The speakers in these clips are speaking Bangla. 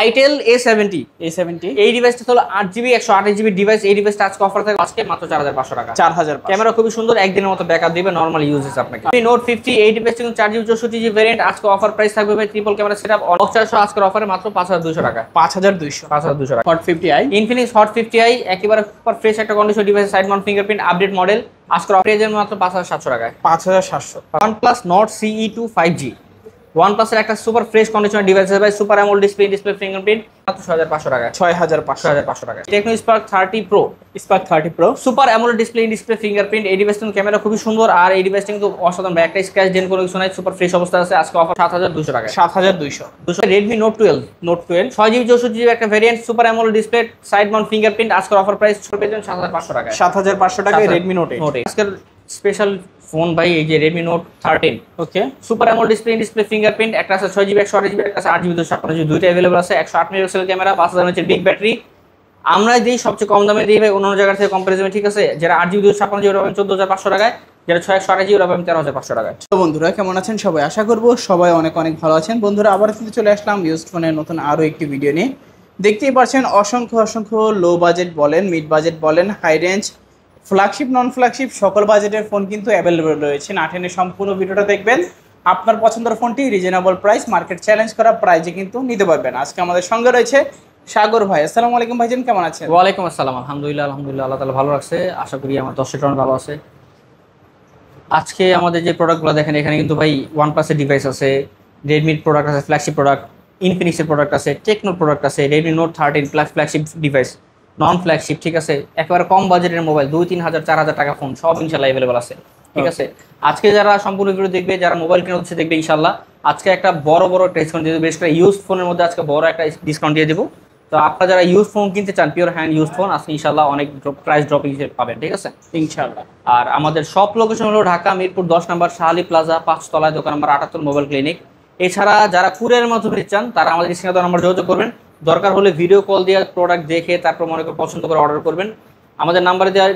আইটেল A70 এই ডিভাইসটা হলো 8GB 128GB ডিভাইস। এই ডিভাইসটা আজকে অফার থাকে আজকে মাত্র 4500 টাকা। 4000। ক্যামেরা খুবই সুন্দর, একদিনের মতো ব্যাকআপ দিবে নরমাল ইউজেস আপনাকে। নোট 50 এই ডিভাইসটা কিন্তু 4GB 64GB ভেরিয়েন্ট, আজকে অফার প্রাইস থাকবে ভাই ট্রিপল ক্যামেরা সেটআপ 400 আজকের অফারে মাত্র 5200 টাকা। 5200 টাকা। Hot 50i Infinix hot 50i একেবারে সুপার ফ্রেশ একটা condition device, side mount fingerprint update model, আজকের অফারে মাত্র 5700 টাকায়। 5700। OnePlus Nord CE2 5G OnePlus এর একটা সুপার ফ্রেশ কন্ডিশনের ডিভাইস ভাই, সুপার অ্যামোলেড ডিসপ্লে ফিঙ্গারপ্রিন্ট মাত্র 6500 টাকা। 6500 টাকা। Tecno Spark 30 Pro super AMOLED display fingerprint. এই ডিভাইসটার ক্যামেরা খুবই সুন্দর, আর এই ডিভাইসটা কিন্তু অসাধারণ, একটা স্ক্র্যাচ ডেন্ট কোনো কিছু নাই, সুপার ফ্রেশ অবস্থা আছে। আজকে অফার 7200 টাকা। 7200। Redmi Note 12 6GB 64GB একটা variant, super AMOLED display, side mount fingerprint, আজকের অফার প্রাইস ছোট পেয়েছেন 7500 টাকা। 7500 টাকায় Redmi Note 8 আজকের স্পেশাল ফোন ভাই, এই যে Redmi Note 13 ওকে সুপার অ্যামোলেড ডিসপ্লে ফিঙ্গারপ্রিন্ট, একটা আছে 6GB 128GB, একটা আছে 8GB 256GB, দুইটা अवेलेबल আছে। 108 megapixel camera, 5000 mAh big battery. আমরা যেই সবচেয়ে কম দামে দিই ভাই অন্য জায়গা থেকে কম্পারিজনে, ঠিক আছে? যারা 8GB 256GB ওরা পাবেন 14500 টাকায়, যারা 6128GB ওরা পাবেন 13500 টাকায়। তো বন্ধুরা কেমন আছেন সবাই? আশা করব সবাই অনেক অনেক ভালো আছেন। বন্ধুরা আবার কিন্তু চলে আসলাম ইউজড ফোনের নতুন আরো একটি ভিডিও নিয়ে। দেখতেই পাচ্ছেন অসংখ্য লো বাজেট বলেন, মিড বাজেট বলেন, high range, flagship non flagship সকল বাজেটের ফোন কিন্তু অ্যাভেলেবল রয়েছে। না টেনে সম্পূর্ণ ভিডিওটা দেখবেন, আপনার পছন্দের ফোনটি রিজনেবল প্রাইস, মার্কেট চ্যালেঞ্জ করা প্রাইসে কিন্তু নিতে পারবেন। আজকে আমাদের সঙ্গে রয়েছে সাগর ভাই। আসসালামু আলাইকুম ভাইজান, কেমন আছেন? ওয়ালাইকুম আসসালাম, আলহামদুলিল্লাহ আল্লাহ তাআলা ভালো রাখছে, আশা করি আমার দর্শকগণ ভালো আছে। আজকে আমাদের যে প্রোডাক্টগুলো দেখেন, এখানে কিন্তু ভাই OnePlus এর ডিভাইস আছে, রেডমির প্রোডাক্ট আছে, ফ্ল্যাগশিপ প্রোডাক্ট, ইনফিনিক্সের প্রোডাক্ট আছে, টেকনোর প্রোডাক্ট আছে, Redmi Note 13 plus flagship device, নন ফ্ল্যাগশিপ, ঠিক আছে? একেবারে কম বাজেটের মোবাইল, 2-3000 4000 টাকা ফোন সব ইনশাআল্লাহ अवेलेबल আছে, ঠিক আছে? আজকে যারা সম্পূর্ণ ভিডিও দেখবে, যারা মোবাইল কেনার হচ্ছে দেখবে ইনশাআল্লাহ, আজকে একটা বড় ডিসকাউন্ট দিয়ে দেবো। বেশ করে ইউজ ফোনের মধ্যে আজকে বড় একটা ডিসকাউন্ট দিয়ে দেবো। তো আপনারা যারা ইউজ ফোন কিনতে চান, পিওর হ্যান্ড ইউজ ফোন, আজকে ইনশাআল্লাহ অনেক প্রাইস ড্রপ হিসেবে পাবেন, ঠিক আছে ইনশাআল্লাহ। আর আমাদের সব লোকেশন হলো ঢাকা মিরপুর 10 নম্বর শাহালি প্লাজা 5 তলায়, দোকান নম্বর 78, মোবাইল ক্লিনিক। এছাড়া যারা কুরিয়ারের মাধ্যমে চান তারা আমাদের স্ক্রিনে দেওয়া নম্বর যোগাযোগ করবেন, দরকার হলে ভিডিও কল দিয়ে প্রোডাক্ট দেখে তারপর মনে করে পছন্দ করে অর্ডার করবেন। আমাদের নাম্বারে দেওয়া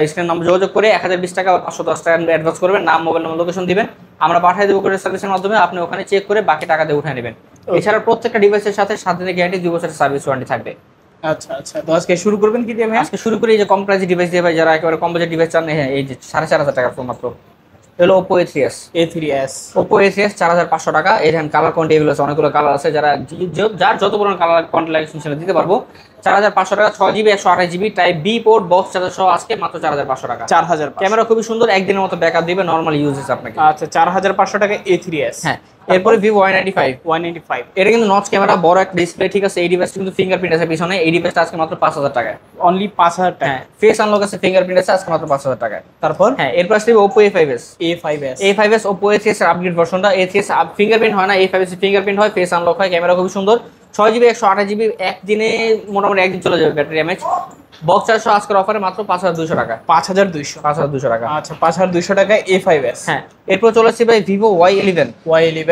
স্ক্রিনের নাম্বার যোগাযোগ করে 1020 টাকা 510 টাকা অ্যাডভান্স করবেন, নাম, মোবাইল নম্বর, লোকেশন দিবেন, আমরা পাঠিয়ে দেবো কুরিয়ার সার্ভিসের মাধ্যমে, আপনি ওখানে চেক করে বাকি টাকা দিয়ে উঠিয়ে নেবেন। এছাড়া প্রত্যেকটা ডিভাইসের সাথে 7 দিনের গ্যারান্টি, 2 বছরের সার্ভিস ওয়ারেন্টি থাকবে। আচ্ছা, তো আজকে শুরু করবেন কি দিয়ে ভাই? আজকে শুরু করি এই যে কম প্রাইসের ডিভাইস দিয়ে ভাই, যারা একেবারে কম বাজেট ডিভাইস চান, হ্যাঁ এই যে 4500 টাকা ফোন মাত্র হলো Oppo A3s। Oppo A3s 4500 টাকা। এই দেখেন কালার কোয়ান্টিটি এগুলো আছে, অনেকগুলো কালার আছে, যার যত বড় কালার কোয়ান্টিটি লাগে সেটা দিতে পারবো। 4500 টাকা, 6GB 128GB type B port, box charger সহ আজকে মাত্র 4500 টাকা। 4000। ক্যামেরা খুবই সুন্দর, একদিনের মতো ব্যাকআপ দিবে নরমাল ইউজেস আপনাকে। আচ্ছা, 4500 টাকা A3s। হ্যাঁ, এরপরে Vivo Y95। এটা কিন্তু নচ ক্যামেরা, বড় একটা ডিসপ্লে, ঠিক আছে? এই ডিভাইসটা কিন্তু ফিঙ্গারপ্রিন্ট আছে পিছনে। এই ডিভাইসটা আজকে মাত্র 5000 টাকায়, অনলি 5000 টাকা। হ্যাঁ, ফেস আনলক আছে, ফিঙ্গারপ্রিন্ট আছে, আজকে মাত্র 5000 টাকায়। তারপর হ্যাঁ, এরপর আসলে Oppo A5s Oppo A3s এর আপগ্রেড ভার্সনটা। A3s ফিঙ্গারপ্রিন্ট হয় না, A5s ফিঙ্গারপ্রিন্ট হয়, ফেস আনলক হয়, ক্যামেরা খুবই সুন্দর, 6GB 128GB, একদিনে মোটামুটি একদিন চলে যাবে ব্যাটারি এমএচ। বক্স চার্জ সহ আজকের অফারে মাত্র 5200 টাকা। 5200 টাকা। আচ্ছা, 5200 টাকা A5s। হ্যাঁ, এরপর চলে আসছে ভাই Vivo Y11 6GB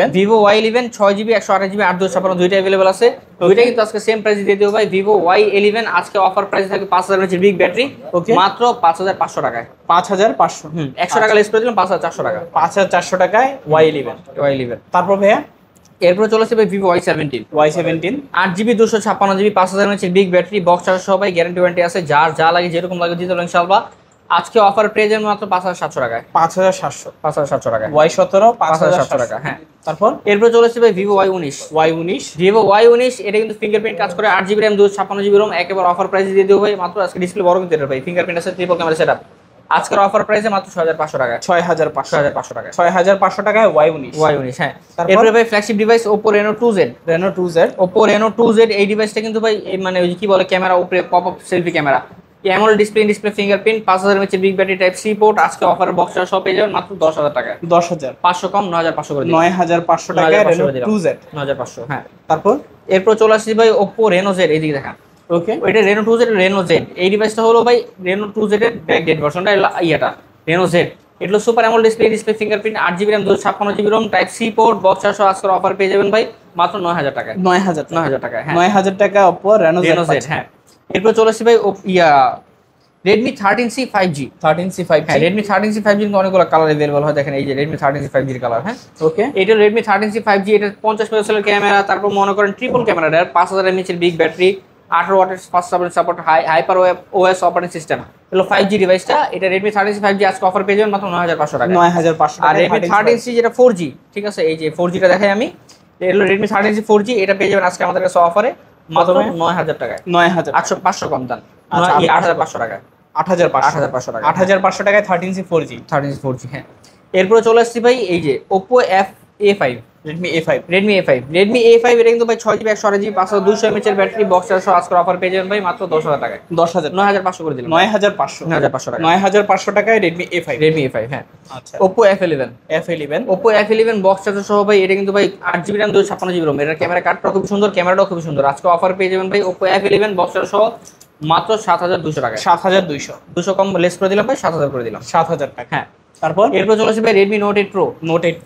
128GB 8256 দুইটা अवेलेबल আছে। দুইটা কিন্তু আজকে সেম প্রাইসে দিয়ে দেব ভাই। Vivo Y11 আজকে অফার প্রাইস থাকবে 5000 mAh বিগ ব্যাটারি, মাত্র 5500 টাকায়। 5500। 100 টাকা লেস করে দিলাম, 5400 টাকা। 5400 টাকায় Y11। তারপর ভাইয়া এরপর চলে আসছে ভাই Vivo Y17 8GB 256GB 5000 mAh big battery, box charge সহ ভাই, গ্যারান্টি ওয়ারেন্টি আছে, যার যা লাগে যেরকম লাগে দিতে পারবেন ইনশাআল্লাহ। আজকে অফার প্রাইস মাত্র 5700 টাকায়। 5700 টাকা। Y17 5700 টাকা। হ্যাঁ, তারপর এরপর চলে আসছে ভাই Vivo Y19 এটা কিন্তু ফিঙ্গারপ্রিন্ট কাজ করে, 8GB RAM 256GB ROM, একেবারে অফার প্রাইসে দিয়ে দেবো ভাই মাত্র। আজকে ডিসপ্লে বড় কিন্তু এটা ভাই, ফিঙ্গারপ্রিন্ট আছে, ট্রিপল ক্যামেরা সেটআপ, আজকের অফার প্রাইসে মাত্র 6500 টাকা। 6500 টাকা। 6500 টাকায় Y19। হ্যাঁ, এরপরে ভাই flagship device Oppo Reno 2Z। এই ডিভাইসটা কিন্তু ভাই মানে ওই কি বলে, ক্যামেরা উপরে pop up selfie camera, AMOLED display fingerprint, 5000 mAh big battery type C port, আজকে অফার বক্স চার্জ সহ পেয়ে যাবেন মাত্র 10000 টাকা। 500 কম 9500 করে দিন। 9500 টাকায় Reno 2Z 9500। হ্যাঁ, তারপর এরপর চলে আসছি ভাই Oppo Reno Z। এইদিকে দেখান, ওকে, ওইটা Reno 2Z। এই ডিভাইসটা হলো ভাই Reno 2Z এর ব্যাকডেট ভার্সনটা, এটা Reno Z। এটা super AMOLED display fingerprint, 8GB RAM 256GB ROM type C port, box charge সহ আজকের অফার পেয়ে যাবেন ভাই মাত্র 9000 টাকায়। 9000 টাকা। হ্যাঁ, 9000 টাকা Oppo Reno Z। হ্যাঁ, এরপর চলে আসছি ভাই Redmi 13C 5G 13C 5G হ্যাঁ Redmi 13C 5G কিন্তু অনেকগুলো কালার अवेलेबल হয় দেখেন এই যে Redmi 13C 5G এর কালার হ্যাঁ ওকে এটা Redmi 13C 5G এটা 50 মেগাপিক্সেলের ক্যামেরা তারপর মনে করেন ট্রিপল ক্যামেরা এর 5000 mAh এর বিগ ব্যাটারি 18 ওয়াটের fast support hyper OS operating system হলো 5G ডিভাইসটা এটা Redmi 13C 5G আজকে অফার পেয়ে যাবেন মাত্র 9500 টাকা 9500 আর টাকা Redmi 13C যেটা 4G ঠিক আছে এই যে 4G টা দেখাই আমি এটা হলো Redmi 13C 4G এটা পেয়ে যাবেন আজকে আমাদের কাছে অফারে মাত্র 9000 টাকায় 9000 500 কম দাম আচ্ছা, 8500 টাকা 8500 টাকা 8500 টাকায় 13C 4G 13C 4G হ্যাঁ এরপরে চলে আসছি ভাই এই যে Oppo A5 Redmi A5 Redmi A5 এটা কিন্তু ভাই 6GB 128GB 5200 mAh এর ব্যাটারি বক্সের সহ আজকে অফার পেয়ে যাবেন ভাই মাত্র 10000 টাকায় 10000 9500 করে দিলাম 9500 টাকা 9500 টাকায় Redmi A5 হ্যাঁ আচ্ছা Oppo F11 Oppo F11 box charger সহ ভাই এটা কিন্তু ভাই 8GB RAM 256GB ROM এর ক্যামেরা কার্ডটাও খুব সুন্দর ক্যামেরাটাও খুব সুন্দর আজকে অফার পেয়ে যাবেন ভাই Oppo F11 বক্স চার্জার সহ মাত্র 7200 টাকায় 7200 200 কম লেস করে দিলাম ভাই 7000 করে দিলাম 7000 টাকা হ্যাঁ তারপর এরপর চলে আসবে Redmi Note 8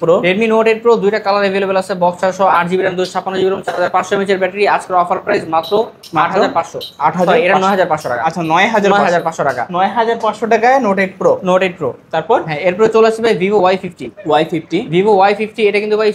Pro Redmi Note 8 Pro দুইটা কালার अवेलेबल আছে বক্স চার্জ সহ 8GB RAM 256GB ROM 4500 mAh এর ব্যাটারি আজকের অফার প্রাইস মাত্র 8500 এটা 9500 টাকা আচ্ছা 9500 টাকা 9500 টাকায় Note 8 Pro Note 8 Pro তারপর হ্যাঁ এরপর চলে আসবে Vivo Y50 এটা কিন্তু ভাই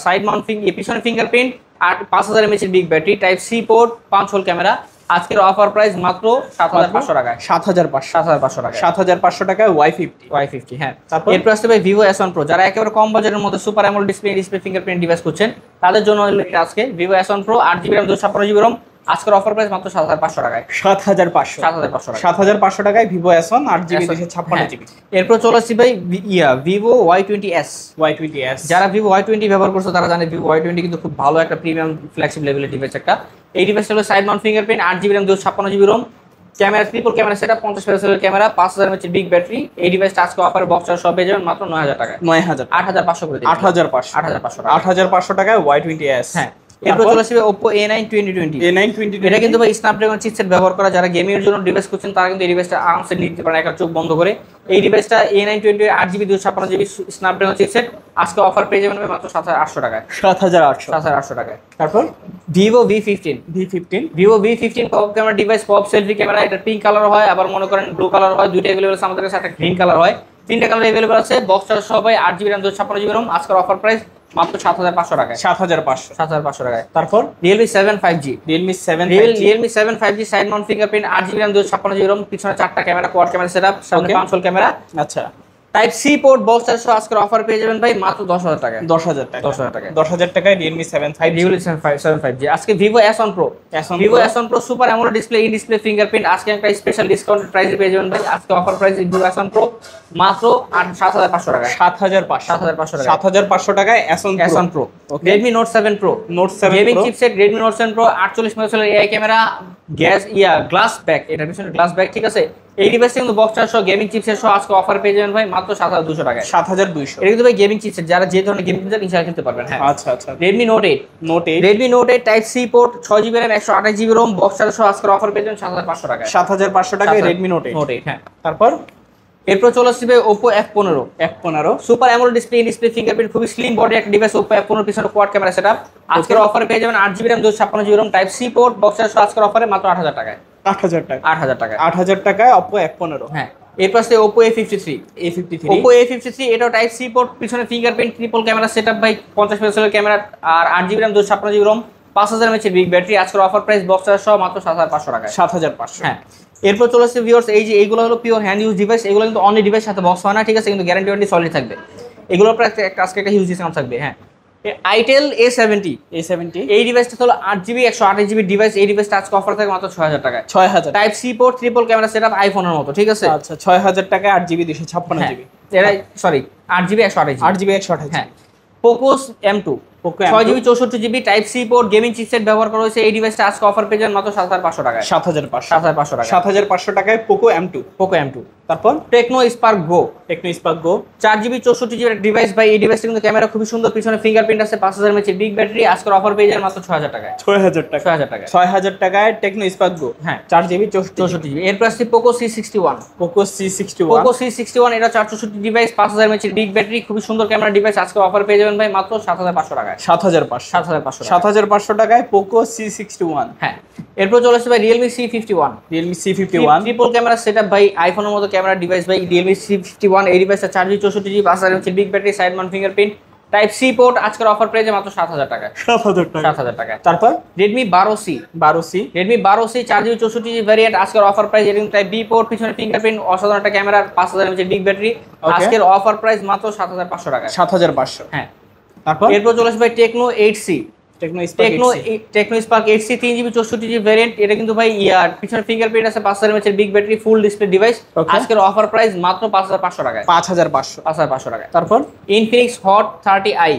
সাইড মাউন্ট পিছনে ফিঙ্গারপ্রিন্ট আর 5000 mAh এর big battery type C port 5 hole camera আজকের অফার প্রাইস মাত্র 7500 টাকায় 7500 টাকা 7500 টাকায় Y50 হ্যাঁ তারপর এরপর আসছে ভাই Vivo S1 Pro যারা একেবারে কম বাজেটের মধ্যে super AMOLED display fingerprint device করছেন তাদের জন্য এটা আজকে Vivo S1 Pro 8GB RAM 256GB ROM আজকের অফার প্রাইস মাত্র 7500 টাকায় 7500 টাকা 7500 টাকায় Vivo S1 8GB 256GB এরপর চলে আসছি ভাই Vivo Y20s যারা Vivo Y20 ব্যবহার করছে তারা জানে Vivo Y20 কিন্তু খুব ভালো একটা প্রিমিয়াম ফ্ল্যাগশিপ লেভেলের ডিভাইস একটা এই ডিভাইসটা হলো side mount fingerprint 8GB RAM 256GB ROM camera triple camera setup 50 মেগাপিক্সেলের ক্যামেরা 5000 mAh বিগ ব্যাটারি এই ডিভাইসটা আজকে অফারে বক্স চার্জ সহ পেয়ে যাবেন মাত্র 9000 টাকায় 8500 করে দিন 8500 টাকায় Y20s হ্যাঁ এরপর চলে আসবে Oppo A9 2020 এটা কিন্তু ভাই স্ন্যাপড্রাগন চিপসেট ব্যবহার করা যারা গেমিং এর জন্য ডিভাইস করছেন তারা কিন্তু এই ডিভাইসটা আরামসে নিতে পারেন একটা চোখ বন্ধ করে এই ডিভাইসটা A9 20 8GB 256GB Snapdragon chipset আজকে অফার পেয়ে যাবেন মাত্র 7800 টাকায় 7800 টাকায় তারপর Vivo V15 pop camera device pop selfie camera এটা পিঙ্ক কালার হয় আবার মনে করেন ব্লু কালার হয় দুইটা अवेलेबल আছে আমাদের কাছে একটা গ্রিন কালার হয় তিনটা কালার अवेलेबल আছে বক্স চার্জ সহ ভাই 8GB RAM 256GB ROM আজকের অফার প্রাইস মাত্র 7500 টাকায় 7500 টাকায় তারপর Realme 7 5G Realme 7 5G side mount fingerprint 8GB RAM 256GB ROM পিছনে চারটা ক্যামেরা কোয়াড ক্যামেরা সেটআপ সামনে 5 হোল ক্যামেরা আচ্ছা type C port box charge সহ আজকের অফার পেয়ে যাবেন ভাই মাত্র 10000 টাকায় 10000 টাকায় Realme 7 5G আজকে Vivo S1 Pro super AMOLED display in display fingerprint আজকে একটা স্পেশাল ডিসকাউন্ট প্রাইসে পেয়ে যাবেন ভাই আজকে offer price Vivo S1 Pro মাত্র 7500 টাকা 7500 টাকায় S1 Pro Redmi Note 7 Pro gaming chipset Redmi Note 7 Pro 48 মেগাপিক্সেলের AI ক্যামেরা গ্লাস ব্যাক এটা পিছনে গ্লাস ব্যাক ঠিক আছে এই ডিভাইসটা কিন্তু বক্স চার্জ সহ গেমিং চিপসেট সহ আজকে অফার পেয়ে যাবেন ভাই মাত্র 7200 টাকায় 7200 এটা কিন্তু ভাই গেমিং চিপসেট যারা যে ধরনের গেমিং চিপসেট ইনশাআল্লাহ কিনতে পারবেন হ্যাঁ আচ্ছা Redmi Note 8 type C port 6GB RAM 128GB ROM box charge সহ আজকে অফার পেয়ে যাবেন 7500 টাকায় 7500 টাকায় Redmi Note 8 হ্যাঁ তারপর এরপর চলে আসবে Oppo F15 super AMOLED display fingerprint খুবই স্লিম বডি একটা ডিভাইস Oppo F15 পিছনে কোয়াড ক্যামেরা সেটআপ আজকের অফারে পেয়ে যাবেন 8GB RAM 256GB ROM type C port box charge সহ আজকের অফারে মাত্র 8000 টাকায় 8000 টাকায় Oppo F15 হ্যাঁ এরপর আছে Oppo A53 এটাও টাইপ সি পোর্ট পিছনে ফিঙ্গারপ্রিন্ট ট্রিপল ক্যামেরা সেটআপ ভাই 50 মেগাপিক্সেলের ক্যামেরা আর 8GB RAM 256GB ROM 5000 mAh big battery আজকের অফার প্রাইস বক্স চার্জ সহ মাত্র 7500 টাকায় 7500 হ্যাঁ এরপর চলে আসছে ভিউয়ার্স এই যে এইগুলো হলো পিওর হ্যান্ড ইউজ ডিভাইস এগুলো কিন্তু অনলি ডিভাইস সাথে বক্স হয় না ঠিক আছে কিন্তু গ্যারান্টি ওয়ারেন্টি সলিড থাকবে এগুলোর প্রাইস আজকে একটা হিউজ ডিসকাউন্ট থাকবে হ্যাঁ Itel A70 এই ডিভাইসটা হলো 8GB 128GB ডিভাইস এই ডিভাইসটা আজকে অফার থাকে মাত্র 6000 টাকায় 6000 type C port triple camera setup আইফোনের মতো ঠিক আছে আচ্ছা 6000 টাকায় 8GB 256GB এটা সরি 8GB 128GB হ্যাঁ Poco M2 6GB 64GB type C port gaming chipset ব্যবহার করা হয়েছে এই ডিভাইসটা আজকে অফার পেয়ে যাবেন মাত্র 7500 টাকায় 7500 টাকায় Poco M2 তারপর Tecno Spark Go 4GB 64GB device ভাই এই ডিভাইসটা কিন্তু ক্যামেরা খুবই সুন্দর পিছনে ফিঙ্গারপ্রিন্ট আছে 5000 mAh বিগ ব্যাটারি আজকের অফার পেয়ে যাবেন মাত্র 6000 টাকায় 6000 টাকায় Tecno Spark Go হ্যাঁ 4GB 64GB এরপর আছে Poco C61 এটা 464 ডিভাইস 5000 mAh বিগ ব্যাটারি খুবই সুন্দর ক্যামেরা ডিভাইস আজকে অফার পেয়ে যাবেন ভাই মাত্র 7500 টাকায় টাকায়। 7500 7500 7500 টাকায় পোকো C61। হ্যাঁ, এরপর চলে আসছে ভাই Realme C51। Realme C51 triple camera setup ভাই, আইফোনের মতো ক্যামেরা ডিভাইস ভাই। রিয়েলমি C51 এই ডিভাইসটা 4GB 64GB, 5000 mAh big battery, side mount fingerprint, type C port. আজকের অফার প্রাইসে মাত্র 7000 টাকায়। 7000 টাকায়। তারপর Redmi 12C। 12C Redmi 12C 4GB 64GB variant, আজকের অফার প্রাইস। এরকম টাইপ বি পোর্ট, পিছনে ফিঙ্গারপ্রিন্ট, অসাধারণ একটা ক্যামেরা, 5000 mAh বিগ ব্যাটারি। আজকের অফার প্রাইস মাত্র 7500 টাকায়। 7500। হ্যাঁ, তারপর এরপর চলে আসবে ভাই techno 8C। Tecno Spark 8C 3GB 64GB variant. এটা কিন্তু ভাই পিছনে ফিঙ্গারপ্রিন্ট আছে, 5000 mAh big battery, full display device. আজকের অফার প্রাইস মাত্র 5500 টাকায়। 5500 টাকায়। তারপর Infinix hot 30i।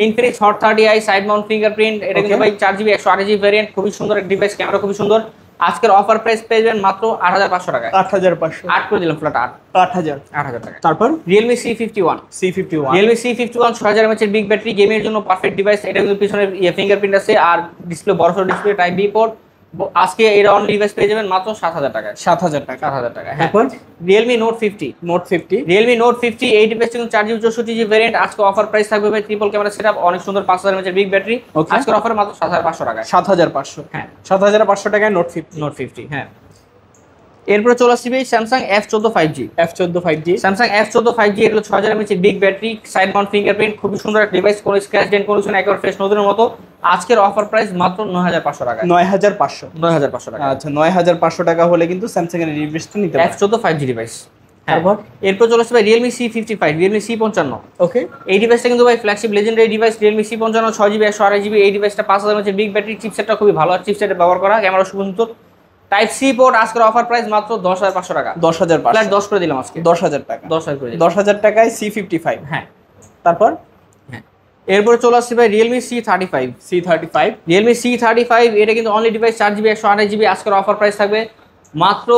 Infinix hot 30i side mount fingerprint. এটা কিন্তু ভাই 4GB 128GB ভ্যারিয়েন্ট, খুবই সুন্দর একটা ডিভাইস, ক্যামেরা খুবই সুন্দর। আজকের অফার প্রাইস পেয়ে মাত্র 8500 টাকায়। 8500 8 করে দিলাম, ফ্ল্যাট 8000 টাকা। তারপর Realme C51। Realme C51 6000 mAh big battery, গেমের জন্য পারফেক্ট ডিভাইস। এটা কিন্তু পিছনে ফিঙ্গারপ্রিন্ট আছে আর ডিসপ্লে বড় ডিসপ্লে, টাইপ বি পোর্ট। আজকে এর অন ডিভাইস পেয়ে যাবেন মাত্র 7000 টাকায়। 7000 টাকা। 7000 টাকা। হ্যাঁ, তারপর রিয়েলমি নোট 50। রিয়েলমি নোট 50 এই ডিভাইস কিন্তু 4GB 64GB ভ্যারিয়েন্ট। আজকে অফার প্রাইস থাকবে ভাই ট্রিপল ক্যামেরা সেটআপ, অনেক সুন্দর, 5000 mAh বিগ ব্যাটারি। আজকের অফার মাত্র 7500 টাকায়। 7500। হ্যাঁ, 7500 টাকায় নোট 50। হ্যাঁ, এরপর চলে আসছে ভাই Samsung F14 5G। F14 5G। Samsung F14 5G এগুলো 6000 mAh big battery, side mount fingerprint, খুবই সুন্দর একটা ডিভাইস, কোনো স্ক্র্যাচ ডেন্ট কোনো কিছু না, একেবারে ফ্রেশ নতুনের মতো। আজকের অফার প্রাইস মাত্র 9500 টাকা। 9500 টাকা। আচ্ছা, 9500 টাকা হলে কিন্তু স্যামসাং এর ডিভাইসটা নিতে পারবেন। F14 5G device. তারপর এরপর চলে আসছে ভাই রিয়েলমি C55, রিয়েলমি C55। ওকে, এই ডিভাইসটা কিন্তু ভাই flagship legendary device, Realme C55 6GB 128GB। এই ডিভাইসটা 5000 mAh বিগ ব্যাটারি, চিপসেটটা খুবই ভালো, চিপসেটে ব্যবহার করা, ক্যামেরা সুন্দর, টাইপ সি পোর্ট। আজকের অফার প্রাইস মাত্র 10500 টাকা। 10500 ফ্ল্যাট 10 করে দিলাম আজকে। 10000 টাকা। 10000 করে দিলাম। 10000 টাকায় C55। হ্যাঁ, তারপর হ্যাঁ, এরপর চলে আসছে ভাই রিয়েলমি C35। রিয়েলমি C35 এটা কিন্তু অনলি ডিভাইস 4GB 128GB। আজকের অফার প্রাইস থাকবে মাত্র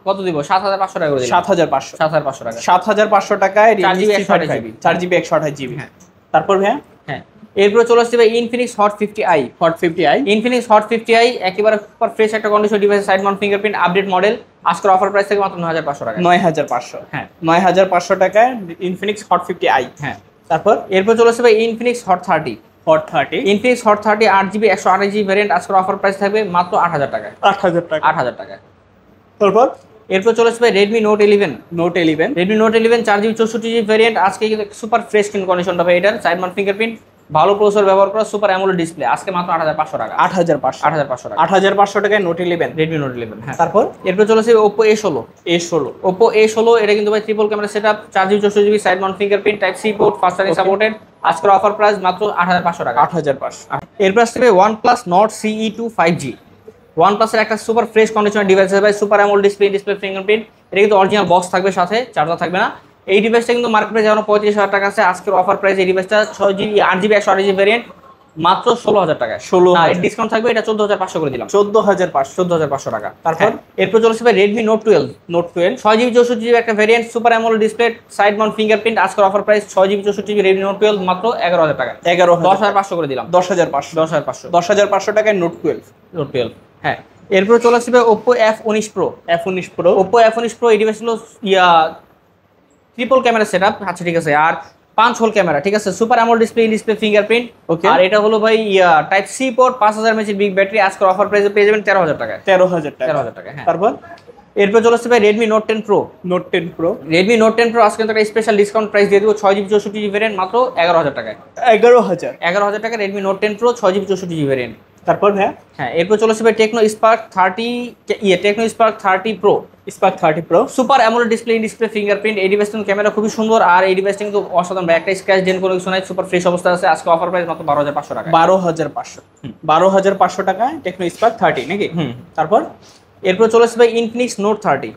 কত দিব, 7500 টাকা করে দিলাম। 7500 টাকা। 7500 টাকায় Realme 4GB C35 4GB 128GB। হ্যাঁ, তারপর ভাইয়া হ্যাঁ, এরপর চলে আসছে ভাই Infinix hot 50i। Infinix hot 50i একেবারে সুপার ফ্রেশ একটা condition device, side mount fingerprint, update model. আজকের অফার প্রাইস থেকে মাত্র 9500 টাকা। 9500। হ্যাঁ, 9500 টাকায় ইনফিনিক্স হট 50i। হ্যাঁ, তারপর এরপর চলে আসছে ভাই Infinix hot 30। Infinix hot 30 8GB 128GB variant. আজকের অফার প্রাইস থাকবে মাত্র 8000 টাকায়। 8000 টাকায়। তারপর এরপর চলে আসবে Redmi note 11। Redmi note 11 4GB 64GB variant. আজকে কিন্তু সুপার ফ্রেশ কন্ডিশনটা ভাই এটার, সাইড মাউন্ট ফিঙ্গারপ্রিন্ট, ভালো প্রসেসর ব্যবহার করা, সুপার অ্যামোলেড ডিসপ্লে। আজকে মাত্র 8500 টাকা। 8500 টাকা। 8500 টাকায় নোট 11 রেডমি নোট 11। হ্যাঁ, তারপর এরপর চলে আসবে Oppo A16। Oppo A16 এটা কিন্তু ভাই triple camera setup, 4GB 64GB side mount fingerprint, type C port, fast charging supported. আজকের অফার প্রাইস মাত্র 8500 টাকা। 8500। এরপর আসবে OnePlus Nord CE2 5G। OnePlus এর একটা সুপার ফ্রেশ কন্ডিশনের ডিভাইস আছে ভাই, সুপার অ্যামোলেড ডিসপ্লে ফিঙ্গারপ্রিন্ট। এটা কিন্তু অরিজিনাল বক্স থাকবে, সাথে চার্জার থাকবে না। এই ডিভাইসটা কিন্তু মার্কেট প্রাইস এখন 35000 টাকা আছে। আজকের অফার প্রাইস এই ডিভাইসটা 6GB 8GB 128GB ভ্যারিয়েন্ট মাত্র 16000 টাকায়। 16000 ডিসকাউন্ট থাকবে, এটা 14500 করে দিলাম। 14500 টাকা। তারপর এরপর চলে আসবে Redmi Note 12। 6GB 64GB একটা variant, super AMOLED display, side mount fingerprint. আজকের offer price 6GB 64GB Redmi Note 12 মাত্র 11000 টাকা। 10500 করে দিলাম। 10500 টাকায় নোট 12। হ্যাঁ, এরপর চলে আসবে Oppo F19 Pro। Oppo F19 Pro এই ডিভাইস হলো ট্রিপল ক্যামেরা সেটআপ। আচ্ছা, ঠিক আছে। আর 5 হোল ক্যামেরা, ঠিক আছে, সুপার অ্যামোলেড ডিসপ্লে ফিঙ্গারপ্রিন্ট। আর এটা হলো ভাই type C port, 5000 mAh big battery. আজকের অফার প্রাইসে পেয়ে যাবেন 13000 টাকায়। 13000 টাকা। হ্যাঁ, তারপর এরপর চলে আসছে ভাই Redmi Note 10 Pro। Redmi Note 10 Pro আজকে কিন্তু একটা স্পেশাল ডিসকাউন্ট প্রাইস দিয়ে দেবো, 6GB 64GB ভ্যারিয়েন্ট মাত্র 11000 টাকায়। 11000 টাকা Redmi Note 10 Pro 6GB 64GB variant. তারপর ভাইয়া হ্যাঁ, এরপর চলে আসবে Tecno Spark 30 Pro। Super AMOLED display fingerprint. এই ডিভাইসটা ক্যামেরা খুবই সুন্দর, আর এই ডিভাইসটা কিন্তু অসাধারণ, একটা স্ক্র্যাচ ডেন্ট কোনো কিছু নাই, সুপার ফ্রেশ অবস্থা আছে। আজকে অফার প্রাইস মাত্র 12500 টাকা। 12500 টাকায় টেকনো স্পার্ক 30 নাকি? তারপর এরপর চলে আসবে ইনফিনিক্স নোট 30।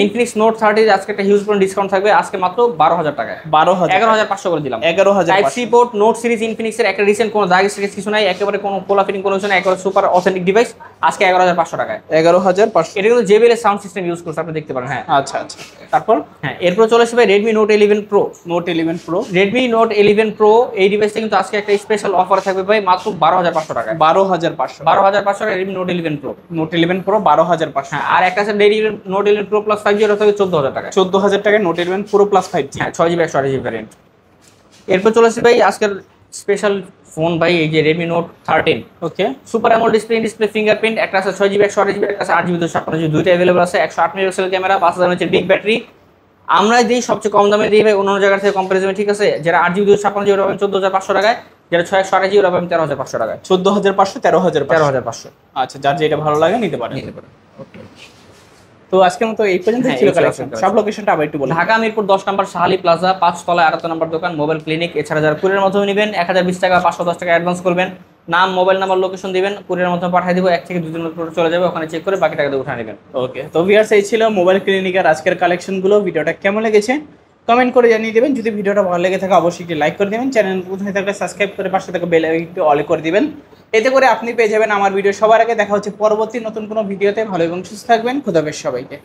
ইনফিনিক্স নোট 30 আজকে একটা হিউজ পরিমাণ ডিসকাউন্ট থাকবে, আজকে মাত্র 12000 টাকায়। 11500 করে দিলাম। 11500 type C port, note series ইনফিনিক্সের একটা রিসেন্ট কোনো দাগ স্ক্র্যাচ কিছু নাই, একেবারে কোনো কোলা ফিটিং কোনো কিছু নাই, একেবারে সুপার অথেন্টিক ডিভাইস। আজকে 11500 টাকায়। 11500। এটা কিন্তু JBL এর সাউন্ড সিস্টেম ইউজ করছে, আপনি দেখতে পারেন। হ্যাঁ, আচ্ছা। তারপর হ্যাঁ, এরপর চলে আসবে Redmi Note 11 Pro। Redmi Note 11 Pro এই ডিভাইসটা কিন্তু আজকে একটা স্পেশাল অফার থাকবে ভাই, মাত্র 12500 টাকায়। 12500 টাকা Redmi Note 11 Pro। 12500। হ্যাঁ, আর একটা আছে Redmi Note 11 Pro Plus 5G, এটা থাকবে 14000 টাকা। 14000 টাকায় নোট 11 Pro Plus 5G। হ্যাঁ, 6GB 128GB ভ্যারিয়েন্ট। এরপর চলে আসবে ভাই আজকের স্পেশাল ফোন ভাই এই যে Redmi Note 13 ওকে সুপার অ্যামোলেড ডিসপ্লে ফিঙ্গারপ্রিন্ট, একটা আছে 6GB 128GB, একটা আছে 8GB 256GB, দুইটা अवेलेबल আছে। 108 megapixel camera, 5000 mAh big battery. আমরা দিই সবচেয়ে কম দামে দিই ভাই অন্য জায়গা থেকে কম্পারিজনে, ঠিক আছে? যারা 8GB 256GB ওরা পাবেন 14500 টাকায়, যারা 628GB ওরা পাবেন 13500 টাকায়। 14500 13500 13500 আচ্ছা, যার যেটা ভালো লাগে নিতে পারেন। নিতে পারেন। তো আজকের মতো এই পর্যন্ত হ্যাঁ, ছিল এই ছিল কালেকশন। আজকের সব লোকেশনটা আবার একটু বলুন। ঢাকা মিরপুর 10 নম্বর শাহালি প্লাজা 5 তলায় 8 নম্বর দোকান মোবাইল ক্লিনিক। এছাড়া যারা কুরিয়ার মাধ্যমে নেবেন 1020 টাকা 510 টাকা অ্যাডভান্স করবেন, নাম মোবাইল নাম্বার লোকেশন দিবেন, কুরিয়ার মাধ্যমে পাঠিয়ে দিব, 1 থেকে 2 দিনের মধ্যে চলে যাবে, ওখানে চেক করে বাকি টাকা দিয়ে উঠে নেবেন। ওকে, তো ভিউয়ার্স এই ছিল মোবাইল ক্লিনিকের আজকের কালেকশনগুলো। ভিডিওটা কেমন লেগেছে কমেন্ট করে জানিয়ে দেবেন। যদি ভিডিওটা ভালো লেগে থাকে অবশ্যই একটি লাইক করে দেবেন, চ্যানেল কোথায় থাকলে সাবস্ক্রাইব করে পাশে থাকা বেল আইকনটি অল করে দিবেন। এতে করে আপনি পেয়ে যাবেন আমার ভিডিও সবার আগে। দেখা হচ্ছে পরবর্তী নতুন কোনো ভিডিওতে। ভালো এবং সুস্থ থাকবেন। খোদা হাফেজ সবাইকে।